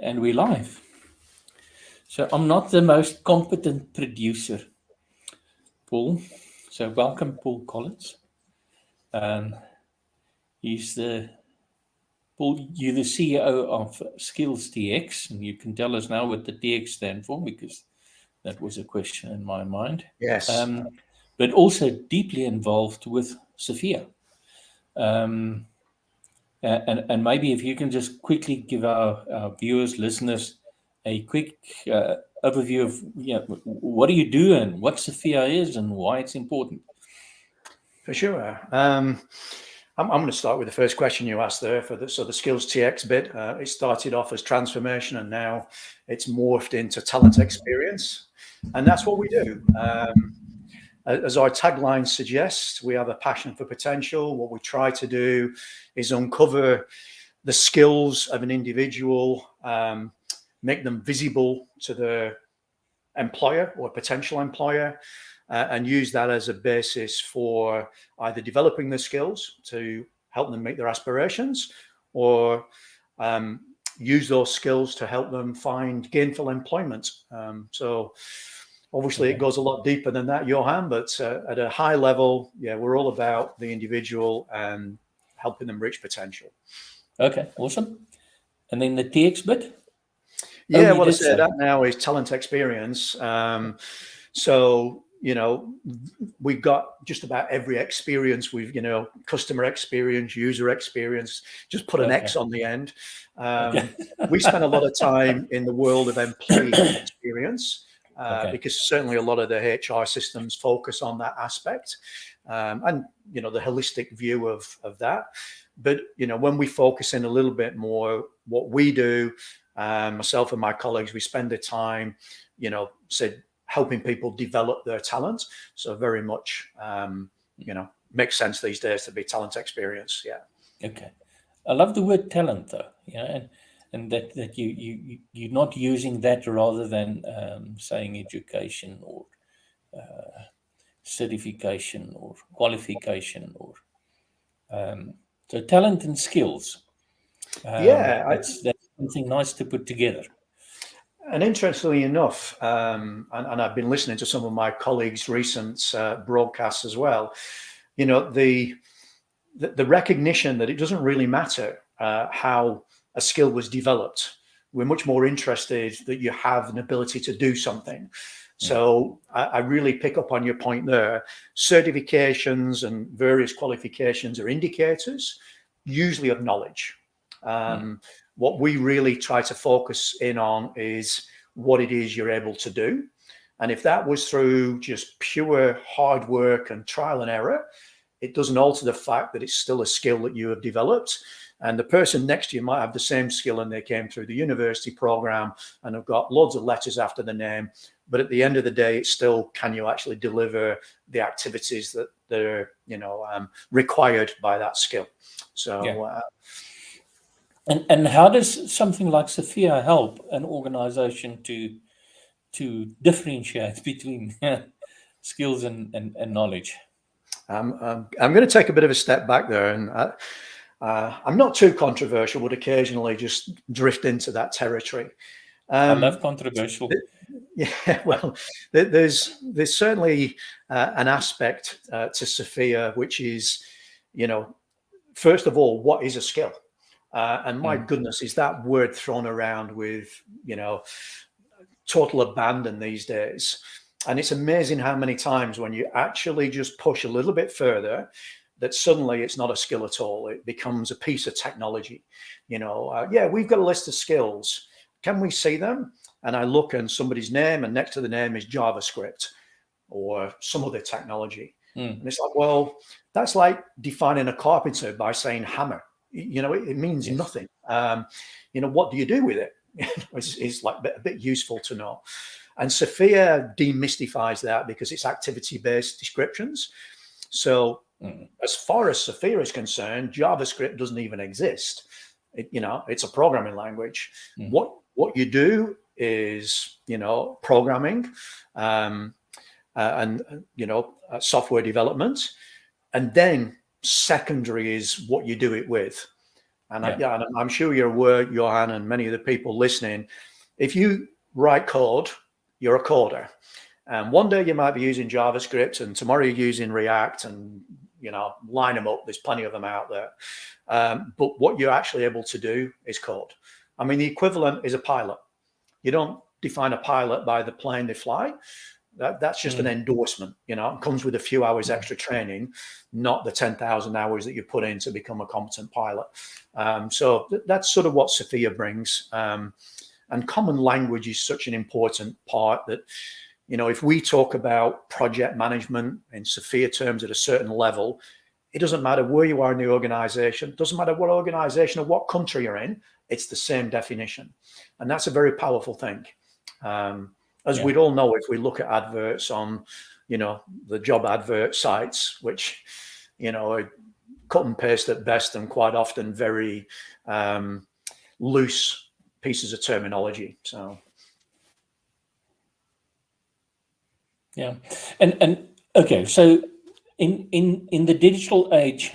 And we live. So I'm not the most competent producer, Paul. So welcome, Paul Collins. Um, he's the Paul. You're the CEO of Skills TX, and you can tell us now what the TX stand for because that was a question in my mind. Yes, But also deeply involved with Sofia. Um, and maybe if you can just quickly give our viewers, listeners, a quick overview of what do you do and what Sophia is and why it's important. for sure. I'm going to start with the first question you asked there for the Skills TX bit. It started off as transformation, and now it's morphed into talent experience, and that's what we do. As our tagline suggests, we have a passion for potential. What we try to do is uncover the skills of an individual, make them visible to the employer or potential employer, and use that as a basis for either developing the skills to help them meet their aspirations, or use those skills to help them find gainful employment. So obviously it goes a lot deeper than that, Johan, but at a high level, yeah, we're all about the individual and helping them reach potential. Okay, awesome. And then the TX bit? Yeah, You well, I did say say. that now is talent experience. So, we've got just about every experience. We've, customer experience, user experience, just put an Okay. X on the end. Okay. We spend a lot of time in the world of employee experience, Okay. because certainly a lot of the HR systems focus on that aspect, and, the holistic view of that. But, when we focus in a little bit more, what we do, myself and my colleagues, we spend the time, said helping people develop their talent. So very much, makes sense these days to be talent experience. Yeah. Okay. I love the word talent though, and that you're not using that rather than saying education or certification or qualification or so talent and skills. Yeah. That's something nice to put together. And interestingly enough, and I've been listening to some of my colleagues' recent broadcasts as well. The recognition that it doesn't really matter how a skill was developed. We're much more interested that you have an ability to do something. So I really pick up on your point there. Certifications and various qualifications are indicators, usually of knowledge. What we really try to focus in on is what it is you're able to do. And if that was through just pure hard work and trial and error, it doesn't alter the fact that it's still a skill that you have developed. And the person next to you might have the same skill and they came through the university program and have got loads of letters after the name. But at the end of the day, it's still, can you actually deliver the activities that are, required by that skill? So, Yeah. And how does something like Sophia help an organization to differentiate between skills and knowledge? I'm going to take a bit of a step back there, and I'm not too controversial, would occasionally just drift into that territory. I love Um, controversial. yeah, well, there's certainly an aspect to Sophia, which is, first of all, what is a skill? And my goodness, is that word thrown around with, total abandon these days. And it's amazing how many times when you actually just push a little bit further, that suddenly it's not a skill at all. It becomes a piece of technology. Yeah, we've got a list of skills. Can we see them? And I look and somebody's name, and next to the name is JavaScript or some other technology. And it's like, well, that's like defining a carpenter by saying hammer. It means nothing. What do you do with it? It's like a bit useful to know. And Sophia demystifies that because it's activity-based descriptions. So as far as Sophia is concerned, JavaScript doesn't even exist. It's a programming language. What you do is, programming, and software development. And then secondary is what you do it with. And Yeah. yeah, and I'm sure you're aware, Johan, and many of the people listening, if you write code, you're a coder. And one day you might be using JavaScript, and tomorrow you're using React, and line them up. There's plenty of them out there. But what you're actually able to do is code. I mean, the equivalent is a pilot. You don't define a pilot by the plane they fly. That's just an endorsement. It comes with a few hours extra training, not the 10,000 hours that you put in to become a competent pilot. So that's sort of what Sofia brings. And common language is such an important part that, if we talk about project management in Sofia terms at a certain level, it doesn't matter where you are in the organization, it doesn't matter what organization or what country you're in, it's the same definition. And that's a very powerful thing. As we'd all know, if we look at adverts on, the job advert sites, which, are cut and paste at best and quite often very loose pieces of terminology. So. Yeah. And okay, so in the digital age,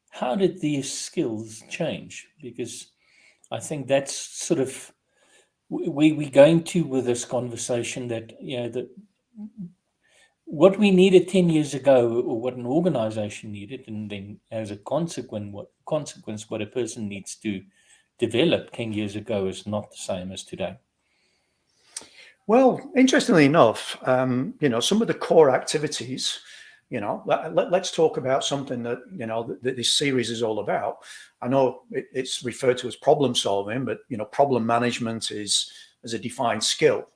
how did these skills change? Because I think that's sort of we're going to with this conversation that that what we needed 10 years ago, or what an organization needed, and then as a consequence what a person needs to develop 10 years ago is not the same as today. Well, interestingly enough, some of the core activities, let's talk about something that, that this series is all about. I know it's referred to as problem solving, but, problem management is a defined skill.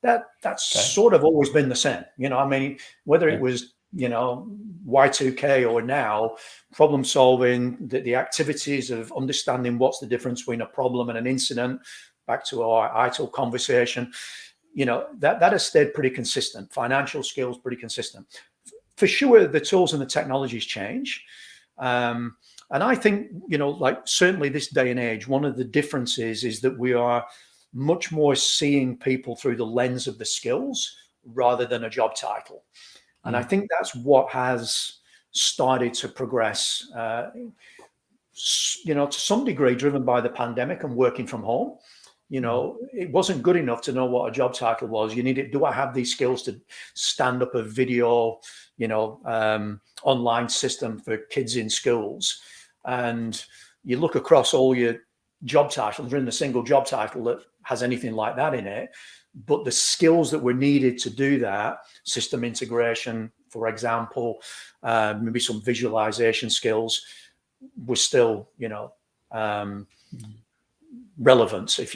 That's sort of always been the same. I mean, whether it was, Y2K or now, problem solving, the activities of understanding what's the difference between a problem and an incident, back to our ITIL conversation, that has stayed pretty consistent. Financial skills, pretty consistent. For sure, the tools and the technologies change. And I think, certainly this day and age, one of the differences is that we are much more seeing people through the lens of the skills rather than a job title. And I think that's what has started to progress, to some degree driven by the pandemic and working from home. It wasn't good enough to know what a job title was. You needed, do I have these skills to stand up a video, online system for kids in schools? And you look across all your job titles, there isn't a single job title that has anything like that in it. But the skills that were needed to do that, system integration, for example, maybe some visualization skills, were still, relevance. If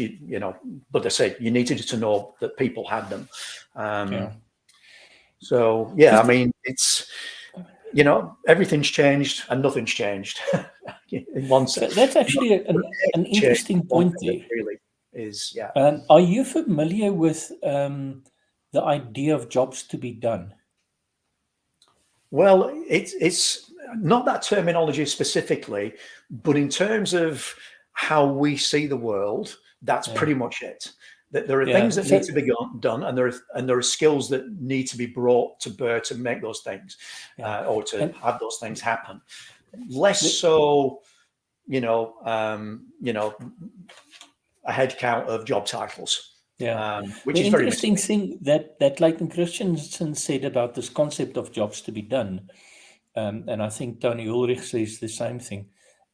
but they say you needed to know that people had them. So I mean, it's everything's changed and nothing's changed in one sense. That's actually an interesting point there. Really is, yeah. Are you familiar with the idea of jobs to be done? Well, it's not that terminology specifically, but in terms of how we see the world, that's pretty much it. That there are things that need to be done, and there are skills that need to be brought to bear to make those things, or to have those things happen. Less so, a head count of job titles. Which the is very interesting thing that Clayton Christensen said about this concept of jobs to be done, and I think Tony Ulrich says the same thing,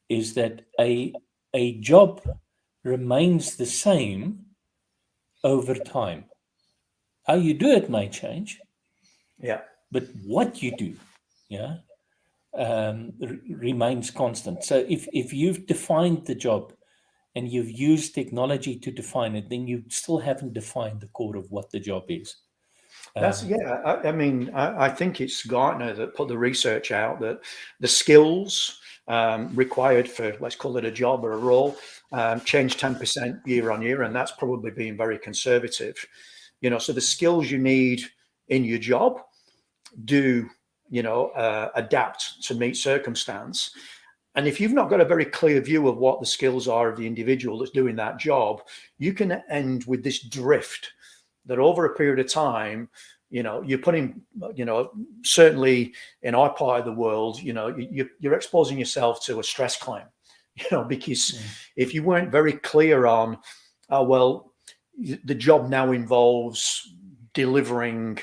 is that a job remains the same over time. How you do it may change, but what you do, remains constant. So if you've defined the job and you've used technology to define it, then you still haven't defined the core of what the job is. That's I mean, I think it's Gartner that put the research out that the skills required for, let's call it a job or a role, change 10% year on year, and that's probably being very conservative. So the skills you need in your job do adapt to meet circumstance. And if you've not got a very clear view of what the skills are of the individual that's doing that job, you can end with this drift that over a period of time, you're putting, certainly in our part of the world, you're exposing yourself to a stress claim. because if you weren't very clear on, oh, well, the job now involves delivering,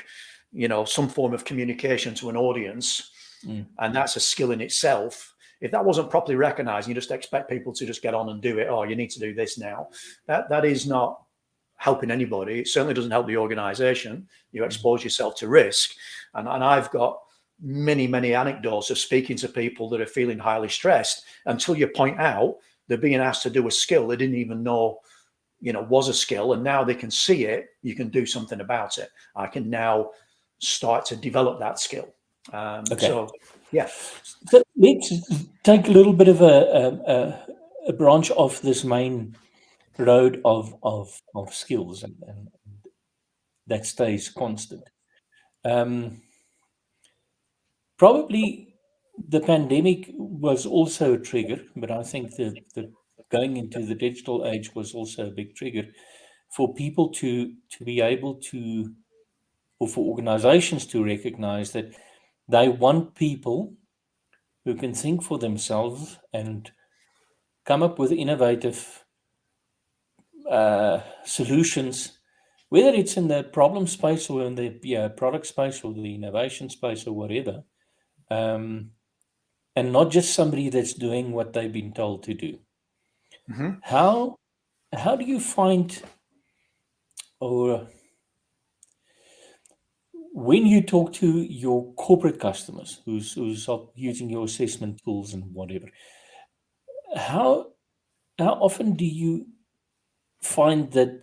some form of communication to an audience, and that's a skill in itself. If that wasn't properly recognized, you just expect people to just get on and do it. Oh, you need to do this now. That is not helping anybody. It certainly doesn't help the organization. You expose yourself to risk. And I've got many, many anecdotes of speaking to people that are feeling highly stressed until you point out they're being asked to do a skill they didn't even know, was a skill. And now they can see it. You can do something about it. I can now start to develop that skill. So, yeah. So let's take a little bit of a branch off this main road of skills, and that stays constant. Probably the pandemic was also a trigger, but I think the going into the digital age was also a big trigger for people to be able to, or for organizations to recognize that they want people who can think for themselves and come up with innovative solutions, whether it's in the problem space or in the product space or the innovation space or whatever, and not just somebody that's doing what they've been told to do. How do you find, or when you talk to your corporate customers who's using your assessment tools and whatever, how often do you find that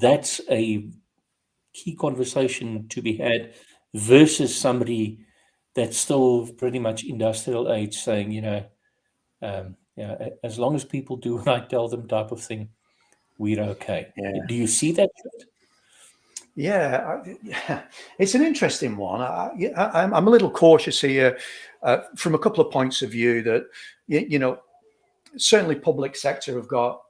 that's a key conversation to be had versus somebody that's still pretty much industrial age saying, as long as people do what I tell them type of thing, we're okay. Yeah. Do you see that? Yeah, it's an interesting one. I'm a little cautious here from a couple of points of view that, certainly public sector have got,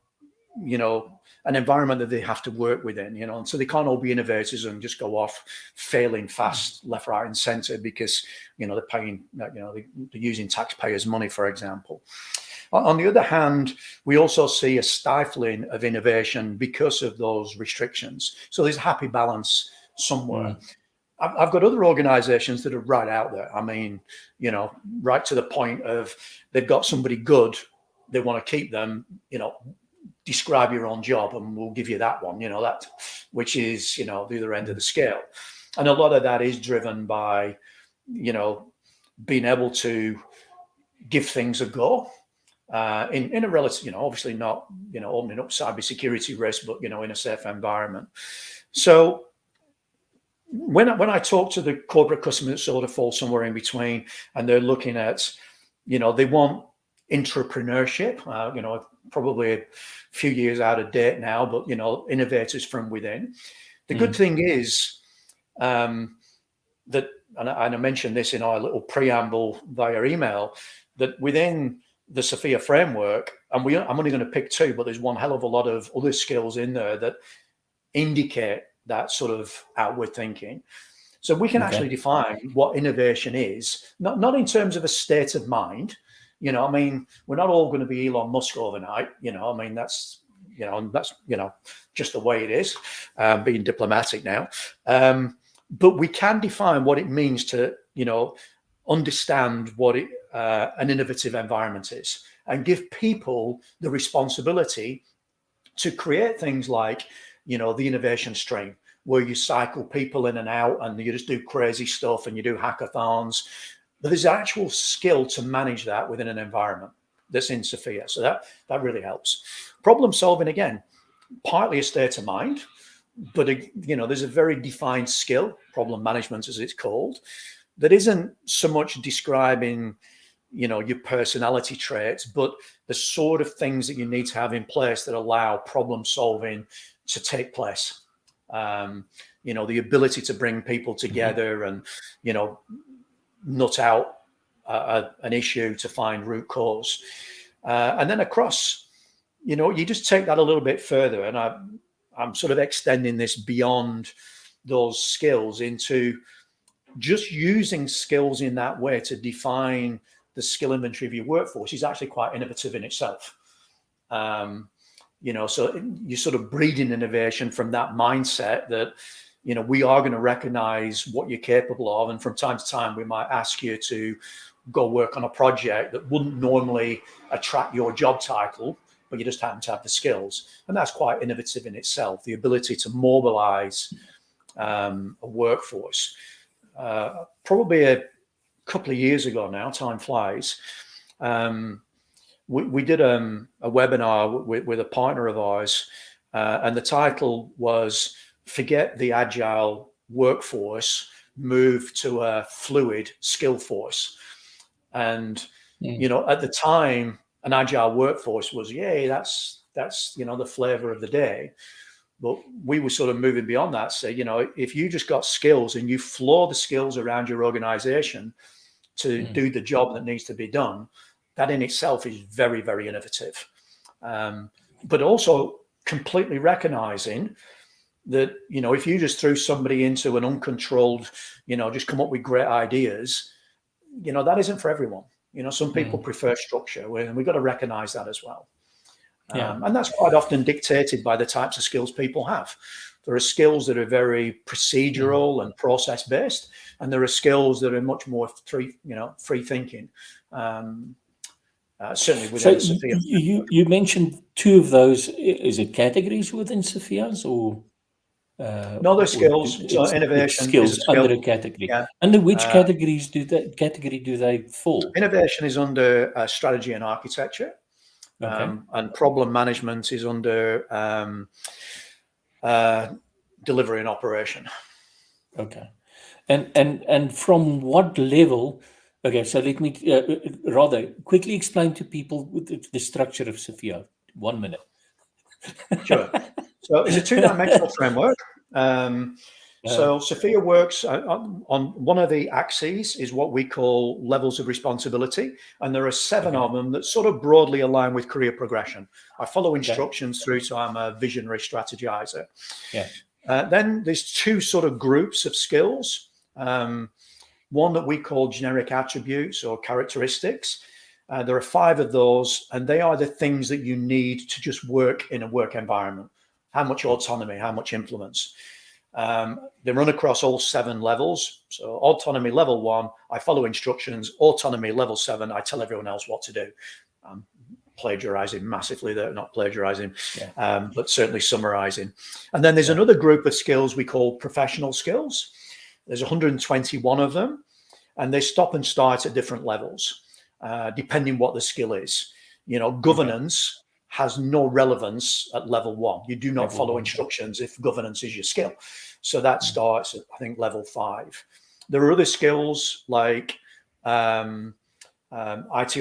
an environment that they have to work within, and so they can't all be innovators and just go off failing fast left, right, and center because, they're paying, they're using taxpayers' money, for example. On the other hand, we also see a stifling of innovation because of those restrictions. So there's a happy balance somewhere. I've got other organizations that are right out there. I mean, right to the point of they've got somebody good, they want to keep them, describe your own job and we'll give you that one, that, which is, the other end of the scale. And a lot of that is driven by, being able to give things a go. In a relative, obviously not, opening up cybersecurity risk, but, in a safe environment. So when I talk to the corporate customers that sort of fall somewhere in between and they're looking at, they want entrepreneurship, probably a few years out of date now, but, innovators from within. The good thing is that, and I mentioned this in our little preamble via email, that within the Sofia framework, and I'm only going to pick two, but there's one hell of a lot of other skills in there that indicate that sort of outward thinking. So we can actually define what innovation is, not in terms of a state of mind. We're not all going to be Elon Musk overnight. That's just the way it is, being diplomatic now. But we can define what it means to, understand what an innovative environment is and give people the responsibility to create things like, the innovation stream, where you cycle people in and out and you just do crazy stuff and you do hackathons. But there's actual skill to manage that within an environment that's in Sofia. So that really helps. Problem solving, again, partly a state of mind, but, there's a very defined skill, problem management as it's called, that isn't so much describing, your personality traits, but the sort of things that you need to have in place that allow problem solving to take place. The ability to bring people together and, nut out an issue to find root cause. And then across, you just take that a little bit further. And I'm sort of extending this beyond those skills into just using skills in that way to define the skill inventory of your workforce is actually quite innovative in itself. So you're sort of breeding innovation from that mindset that, we are going to recognize what you're capable of. And from time to time, we might ask you to go work on a project that wouldn't normally attract your job title, but you just happen to have the skills. And that's quite innovative in itself, the ability to mobilize a workforce. Probably a couple of years ago now, time flies, we did a webinar with a partner of ours, and the title was "Forget the Agile Workforce, Move to a Fluid Skill Force." And at the time, an agile workforce was, yay, that's the flavor of the day. But we were sort of moving beyond that. Say, if you just got skills and you floor the skills around your organization to do the job that needs to be done, that in itself is very, very innovative. But also completely recognizing that, if you just threw somebody into an uncontrolled, just come up with great ideas, that isn't for everyone. Some people prefer structure, and we've got to recognize that as well. And that's quite often dictated by the types of skills people have. There are skills that are very procedural and process based, and there are skills that are much more free thinking. Certainly within Sofia. You mentioned two of those. Is it categories within Sofia's or? No, they're skills. So innovation skills is a skill. under a category. Yeah. Under which category do they fall? Innovation is under strategy and architecture. Okay. And problem management is under delivery and operation. Okay. And from what level? Okay, so let me rather quickly explain to people the structure of Sofia. 1 minute. Sure. So it's a two-dimensional framework. So Sofia works on one of the axes is what we call levels of responsibility. And there are 7 of them that sort of broadly align with career progression. I follow instructions through, so I'm a visionary strategizer. Yeah. Then there's 2 sort of groups of skills. One that we call generic attributes or characteristics. There are 5 of those, and they are the things that you need to just work in a work environment. How much autonomy, how much influence. They run across all 7 levels. So autonomy level 1, I follow instructions. Autonomy level 7, I tell everyone else what to do. I'm plagiarizing massively there, not plagiarizing, but certainly summarizing. And then there's another group of skills we call professional skills. There's 121 of them, and they stop and start at different levels, depending what the skill is. Governance has no relevance at level 1. You do not follow instructions if governance is your skill. So that starts at, I think, level 5. There are other skills like IT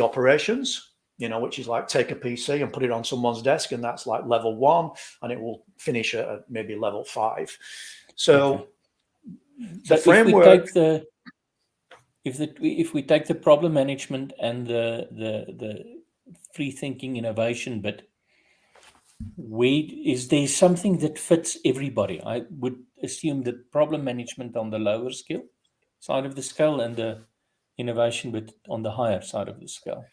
operations, which is like take a PC and put it on someone's desk, and that's like level 1, and it will finish at maybe level 5. So the framework. If we take the problem management and the free thinking innovation bit, is there something that fits everybody? I would assume that problem management on the lower skill side of the scale and the innovation bit on the higher side of the scale.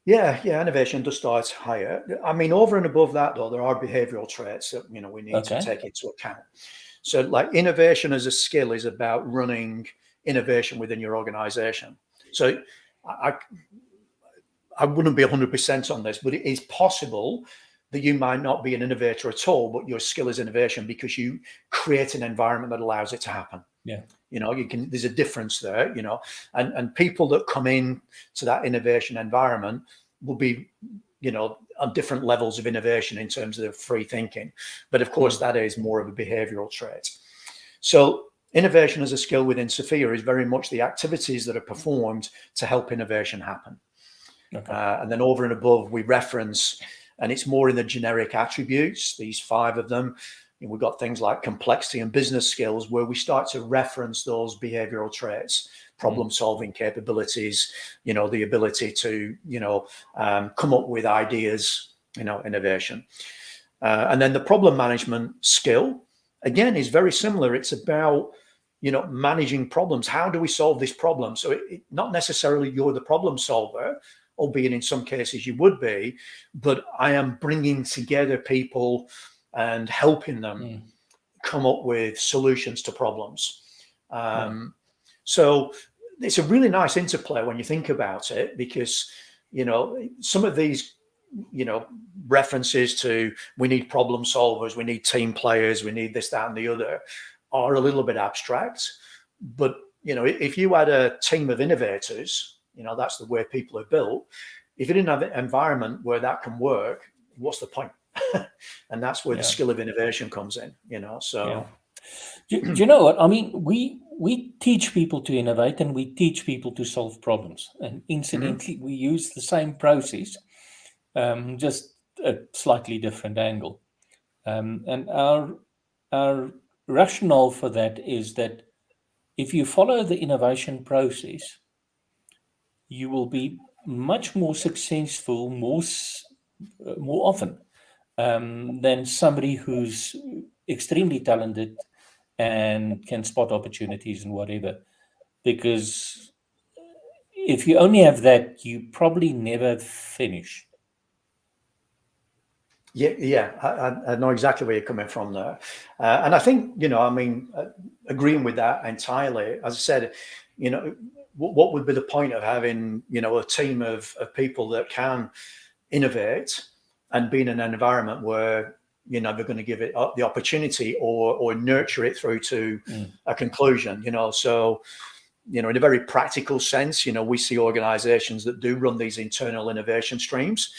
Yeah, innovation does start higher. I mean, over and above that, though, there are behavioral traits that we need to take into account. So, like innovation as a skill is about running innovation within your organization. So, I wouldn't be 100% on this, but it is possible that you might not be an innovator at all, but your skill is innovation because you create an environment that allows it to happen. Yeah. There's a difference there, and people that come in to that innovation environment will be, on different levels of innovation in terms of free thinking. But of course, that is more of a behavioral trait. So innovation as a skill within Sofia is very much the activities that are performed to help innovation happen. Okay. And then over and above, we reference, and it's more in the generic attributes, these 5 of them. We've got things like complexity and business skills where we start to reference those behavioral traits, problem solving capabilities, the ability to, come up with ideas, innovation. And then the problem management skill, again, is very similar. It's about, managing problems. How do we solve this problem? So not necessarily you're the problem solver, albeit in some cases you would be, but I am bringing together people and helping them come up with solutions to problems. So it's a really nice interplay when you think about it, because, you know, some of these, you know, references to we need problem solvers, we need team players, we need this, that, and the other are a little bit abstract. But, you know, if you had a team of innovators, you know, that's the way people are built. If you didn't have an environment where that can work, what's the point? And that's where the skill of innovation comes in, you know. So do you know what I mean? We teach people to innovate, and we teach people to solve problems, and incidentally we use the same process, just a slightly different angle. And our rationale for that is that if you follow the innovation process, you will be much more successful more often than somebody who's extremely talented and can spot opportunities and whatever. Because if you only have that, you probably never finish. I know exactly where you're coming from there. And I think, you know, I mean, agreeing with that entirely, as I said, you know, what would be the point of having, you know, a team of people that can innovate and be in an environment where you're never going to give it the opportunity or nurture it through to a conclusion, you know? So, you know, in a very practical sense, you know, we see organizations that do run these internal innovation streams.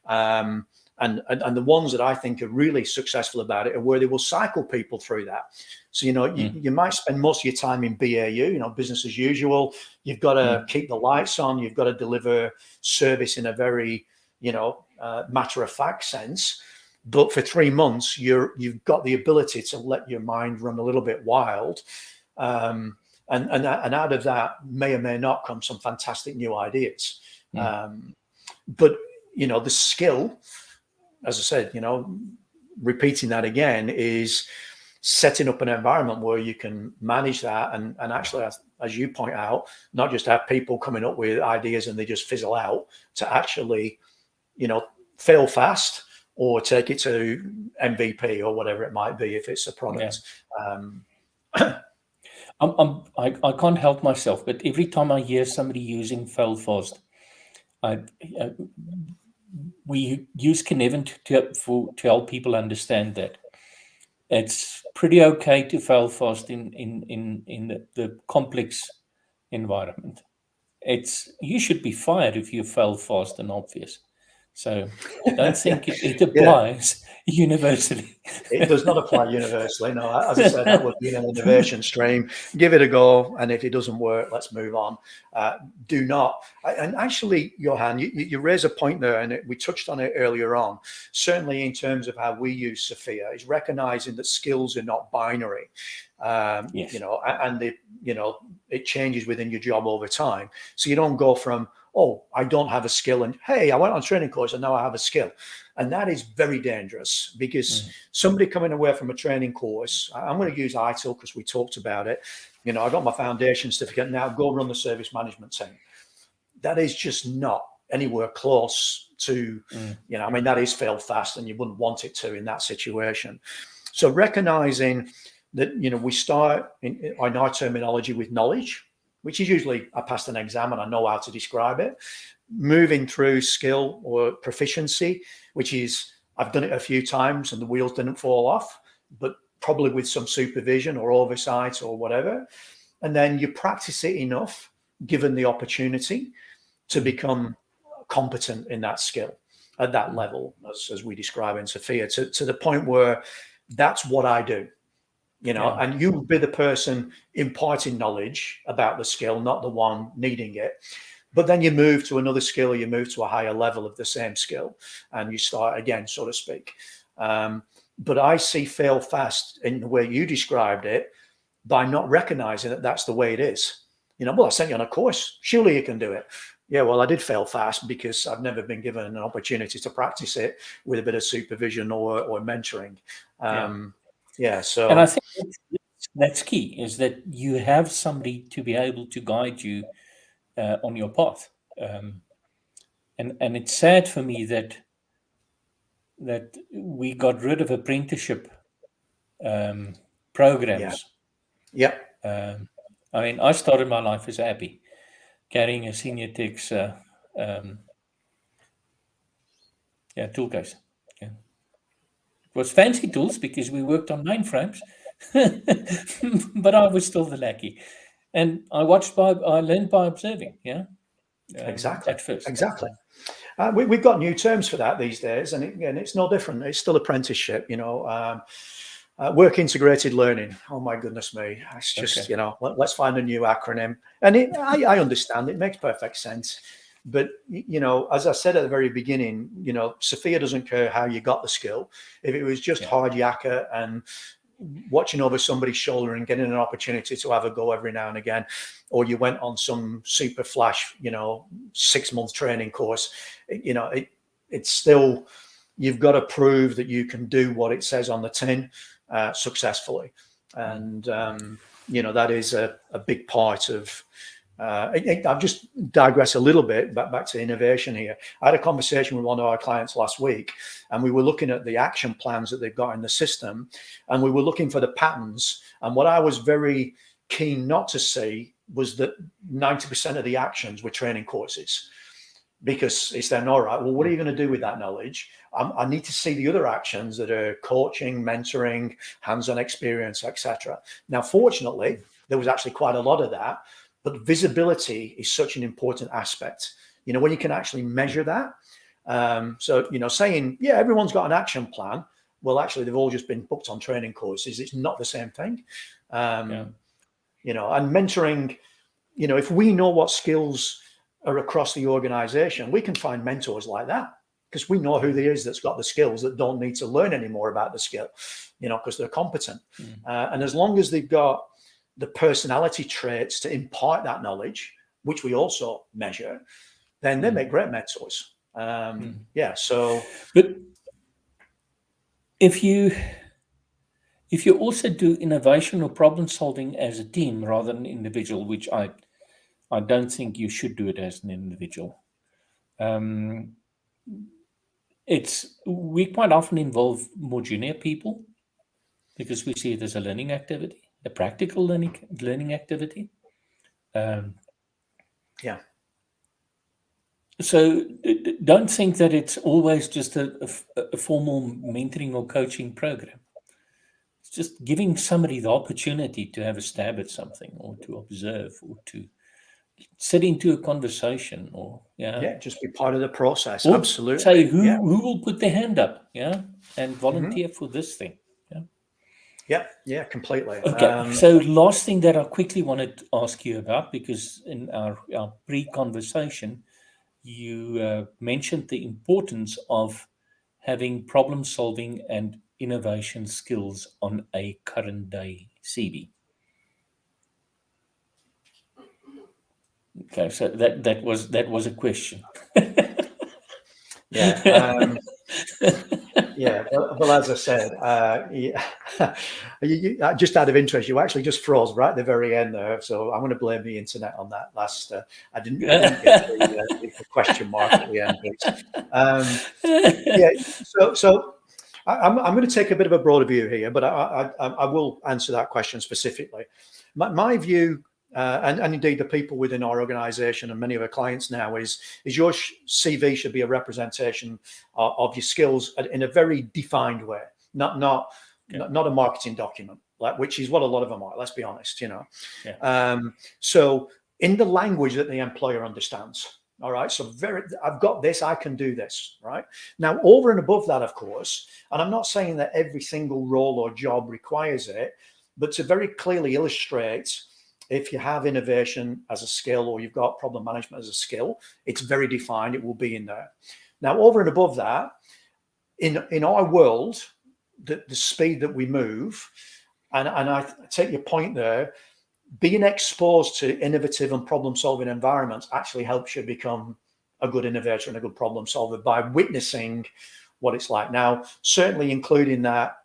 And the ones that I think are really successful about it are where they will cycle people through that. So, you know, you might spend most of your time in BAU, you know, business as usual. You've got to keep the lights on. You've got to deliver service in a very, you know, matter of fact sense. But for 3 months, you've got the ability to let your mind run a little bit wild. And out of that may or may not come some fantastic new ideas. But, you know, the skill, as I said, you know, repeating that again, is setting up an environment where you can manage that and actually, as you point out, not just have people coming up with ideas and they just fizzle out, to actually, you know, fail fast or take it to MVP or whatever it might be if it's a product. I can't help myself, but every time I hear somebody using fail fast, we use Kinevin to help people understand that it's pretty okay to fail fast in the complex environment. You should be fired if you fail fast and obvious. So I don't think it applies universally. It does not apply universally. No, as I said, that would be an innovation stream. Give it a go, and if it doesn't work, let's move on. Do not. And actually, Johan, you raise a point there, and we touched on it earlier on. Certainly, in terms of how we use Sofia, is recognizing that skills are not binary. You know, and it changes within your job over time. So you don't go from, oh, I don't have a skill, and hey, I went on a training course and now I have a skill. And that is very dangerous, because somebody coming away from a training course, I'm going to use ITIL because we talked about it. You know, I got my foundation certificate, now go run the service management team. That is just not anywhere close to, you know, I mean, that is fail fast, and you wouldn't want it to in that situation. So recognizing that, you know, we start in our terminology with knowledge, which is usually I passed an exam and I know how to describe it. Moving through skill or proficiency, which is I've done it a few times and the wheels didn't fall off, but probably with some supervision or oversight or whatever. And then you practice it enough, given the opportunity, to become competent in that skill at that level, as we describe in Sofia, to the point where that's what I do. You know, and you be the person imparting knowledge about the skill, not the one needing it. But then you move to another skill, or you move to a higher level of the same skill, and you start again, so to speak. But I see fail fast in the way you described it, by not recognizing that that's the way it is. You know, well, I sent you on a course, surely you can do it. Yeah, well, I did fail fast because I've never been given an opportunity to practice it with a bit of supervision or mentoring. So, and I think that's key, is that you have somebody to be able to guide you on your path. and it's sad for me that we got rid of apprenticeship programs. Yeah. I mean, I started my life as Abby, carrying a senior tech's tool case. Yeah. It was fancy tools because we worked on mainframes, but I was still the lackey. And I learned by observing, Exactly. at first. Exactly. We've got new terms for that these days, and it's no different. It's still apprenticeship, work integrated learning. Oh my goodness me! It's just let's find a new acronym, and I understand it makes perfect sense. But as I said at the very beginning, Sofia doesn't care how you got the skill. If it was just hard yakka and watching over somebody's shoulder and getting an opportunity to have a go every now and again, or you went on some super flash 6-month training course, it's still, you've got to prove that you can do what it says on the tin successfully. And that is a big part of I'll just digress a little bit back to innovation here. I had a conversation with one of our clients last week, and we were looking at the action plans that they've got in the system, and we were looking for the patterns. And what I was very keen not to see was that 90% of the actions were training courses, because it's then, all right, well, what are you going to do with that knowledge? I need to see the other actions that are coaching, mentoring, hands-on experience, etc. Now, fortunately, there was actually quite a lot of that. But visibility is such an important aspect, when you can actually measure that. Saying, everyone's got an action plan. Well, actually, they've all just been booked on training courses. It's not the same thing. And mentoring, if we know what skills are across the organization, we can find mentors like that, because we know who there is that's got the skills, that don't need to learn any more about the skill, because they're competent. And as long as they've got the personality traits to impart that knowledge, which we also measure, then they make great mentors. So. But if you also do innovation or problem solving as a team rather than individual, which I don't think you should do it as an individual. We quite often involve more junior people, because we see it as a learning activity, a practical learning activity. So don't think that it's always just a formal mentoring or coaching program. It's just giving somebody the opportunity to have a stab at something, or to observe, or to sit into a conversation, or just be part of the process. Or absolutely. Say who will put their hand up, and volunteer for this thing. Yeah, completely. Okay. So last thing that I quickly wanted to ask you about, because in our pre-conversation, you mentioned the importance of having problem solving and innovation skills on a current day CV. Okay, so that was a question. Well, as I said, just out of interest, you actually just froze right at the very end there. So I'm going to blame the internet on that last. I didn't get the question mark at the end. So I'm going to take a bit of a broader view here, but I will answer that question specifically. My view. And indeed, the people within our organization and many of our clients now is your CV should be a representation of your skills in a very defined way, not a marketing document, which is what a lot of them are. Let's be honest, So in the language that the employer understands. All right. So I've got this, I can do this. Right. Now, over and above that, of course, and I'm not saying that every single role or job requires it, but to very clearly illustrate, if you have innovation as a skill, or you've got problem management as a skill, it's very defined. It will be in there. Now, over and above that, in our world, the speed that we move, and I take your point there, being exposed to innovative and problem-solving environments actually helps you become a good innovator and a good problem solver by witnessing what it's like. Now, certainly including that,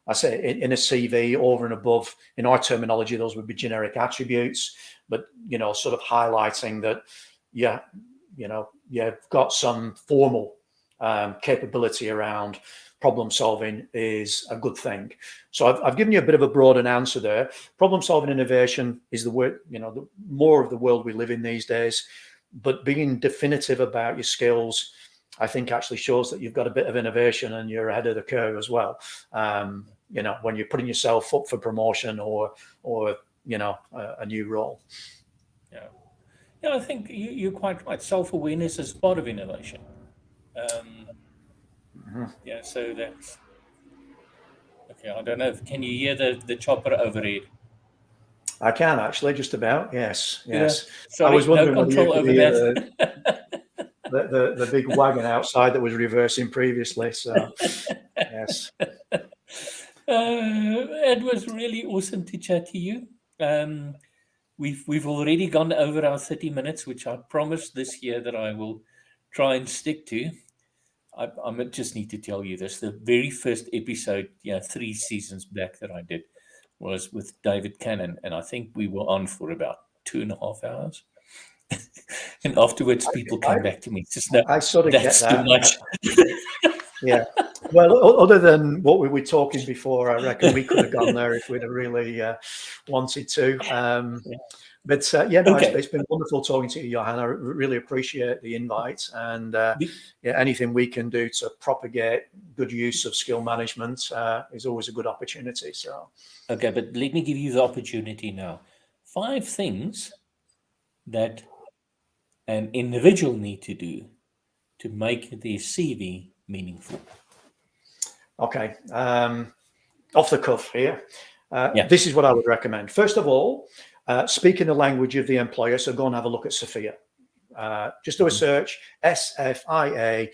I say in a CV, over and above, in our terminology, those would be generic attributes, but, sort of highlighting that, you've got some formal capability around problem solving is a good thing. So I've given you a bit of a broader answer there. Problem solving innovation is the word, the more of the world we live in these days. But being definitive about your skills, I think actually shows that you've got a bit of innovation and you're ahead of the curve as well. When you're putting yourself up for promotion or a new role. Yeah, I think you're quite right. Self-awareness is part of innovation. Yeah, so that's okay. I don't know. Can you hear the chopper overhead? I can actually, just about. Yes. Yeah. I Sorry, was wondering no whether you control could over hear that. the big wagon outside that was reversing previously. So, yes. It was really awesome to chat to you. We've already gone over our 30 minutes, which I promised this year that I will try and stick to. I just need to tell you this. The very first episode, 3 seasons back that I did was with David Cannon, and I think we were on for about 2.5 hours. And afterwards, people came back to me. Just no, I sort of get that's that. too much. Yeah. Well, other than what we were talking before, I reckon we could have gone there if we'd have really wanted to. But Okay. It's been wonderful talking to you, Johan. I really appreciate the invite, and anything we can do to propagate good use of skill management is always a good opportunity. So, Okay, but let me give you the opportunity now. 5 things that an individual need to do to make their CV meaningful. Okay, off the cuff here. Yeah. This is what I would recommend. First of all, speaking the language of the employer. So go and have a look at Sofia. Just do a search, SFIA,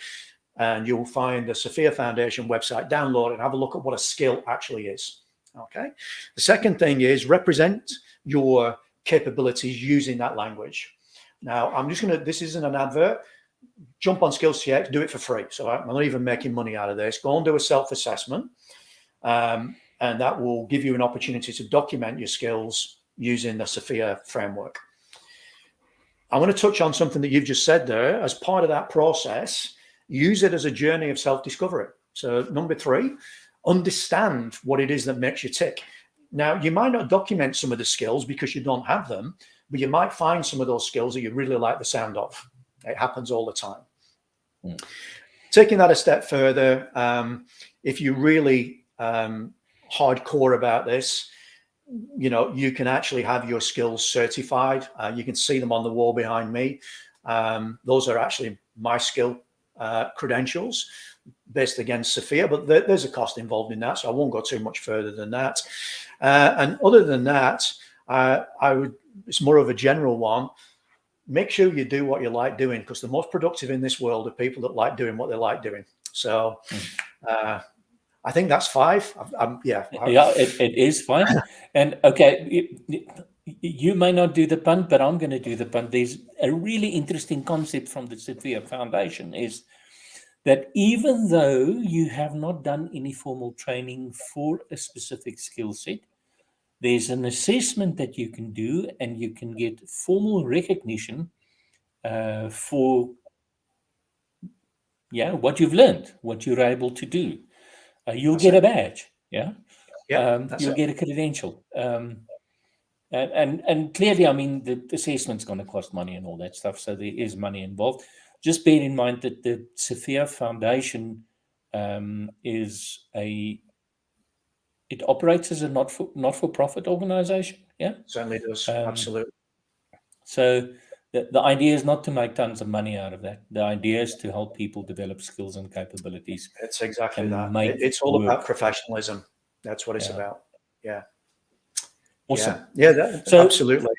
and you'll find the Sofia Foundation website. Download it and have a look at what a skill actually is. Okay. The second thing is represent your capabilities using that language. Now, this isn't an advert. Jump on Skills TX, do it for free. So I'm not even making money out of this. Go and do a self-assessment. And that will give you an opportunity to document your skills using the Sofia framework. I want to touch on something that you've just said there. As part of that process, use it as a journey of self-discovery. So number 3, understand what it is that makes you tick. Now, you might not document some of the skills because you don't have them, but you might find some of those skills that you really like the sound of. It happens all the time. Taking that a step further, if you really hardcore about this, you can actually have your skills certified. You can see them on the wall behind me. Those are actually my skill credentials based against Sofia, but there's a cost involved in that, so I won't go too much further than that. And other than that, it's more of a general one. Make sure you do what you like doing, because the most productive in this world are people that like doing what they like doing. So I think that's 5. It is 5. And okay, you may not do the pun, but I'm going to do the pun. There's a really interesting concept from the Sofia Foundation is that even though you have not done any formal training for a specific skill set, there's an assessment that you can do, and you can get formal recognition for what you've learned, what you're able to do. You'll get a badge, you'll get a credential. And clearly, I mean, the assessment's going to cost money and all that stuff, so there is money involved. Just bear in mind that the Sofia Foundation it operates as a not-for-profit organization. Yeah, certainly does. Absolutely. So the idea is not to make tons of money out of that. The idea is to help people develop skills and capabilities. It's exactly that. It's all about professionalism. That's what it's about. Yeah. Awesome. Yeah, absolutely.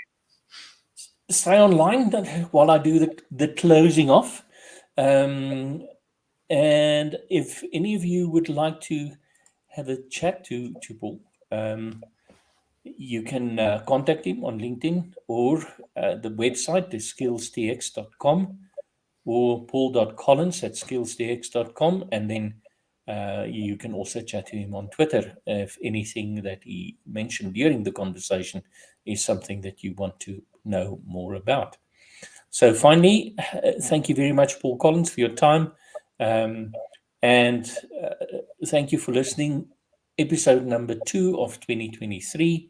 Stay online while I do the closing off. And if any of you would like to have a chat to Paul, you can contact him on LinkedIn or the website is skillstx.com or paul.collins@skillstx.com, and then you can also chat to him on Twitter if anything that he mentioned during the conversation is something that you want to know more about. So finally, thank you very much, Paul Collins, for your time. And thank you for listening. Episode number 2 of 2023.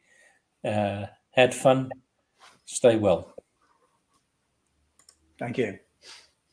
Had fun. Stay well. Thank you.